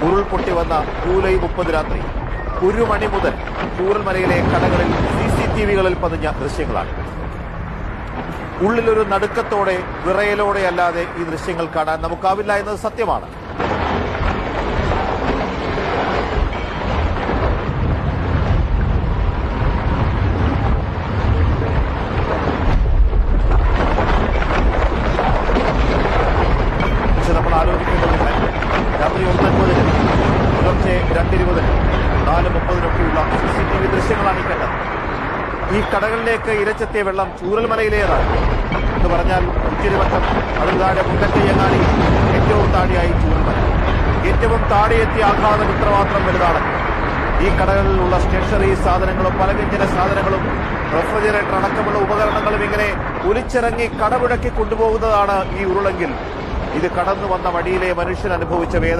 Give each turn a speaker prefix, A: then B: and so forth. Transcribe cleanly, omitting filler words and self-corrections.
A: ഉരുൾപൊട്ടി വന്ന ജൂലൈ 30 രാത്രി 1 മണി മുതൽ ചൂരൽമലയിലെ കടകളിൽ CCTV-കളിൽ പതിഞ്ഞ ദൃശ്യങ്ങളാണ്. ഉള്ളിലൊരു നടുക്കത്തോടെ വിറയലോടെ അല്ലാതെ ഈ ദൃശ്യങ്ങൾ കാണാൻ നമുക്കാവില്ല എന്നത് സത്യമാണ്. പക്ഷെ നമ്മൾ ആലോചിക്കേണ്ടതില്ല, രാത്രി 1:50 പുലർച്ചെ 2:20 4:30 CCTV ദൃശ്യങ്ങളാണ് ഈ കണ്ടത്. ഈ കടകളിലേക്ക് ഇരച്ചെത്തിയ വെള്ളം ചൂരൽമലയിലേതാണ് എന്ന് പറഞ്ഞാൽ ഉച്ചിരിമറ്റം, അതിന് താഴെ മുണ്ടക്കയ്യങ്ങാടി, ഏറ്റവും താഴെയായി ചൂരൽമല. ഏറ്റവും താഴെയെത്തിയ ആഘാതം ഇത്രമാത്രം വലുതാണ്. ഈ കടകളിലുള്ള സ്റ്റേഷനറി സാധനങ്ങളും പലവ്യഞ്ജന സാധനങ്ങളും റെഫ്രിജറേറ്റർ അടക്കമുള്ള ഉപകരണങ്ങളും ഇങ്ങനെ ഒലിച്ചിറങ്ങി കടമുഴക്കി കൊണ്ടുപോകുന്നതാണ് ഈ ഉരുളെങ്കിൽ ഇത് കടന്നു വന്ന വഴിയിലെ മനുഷ്യൻ അനുഭവിച്ച വേദന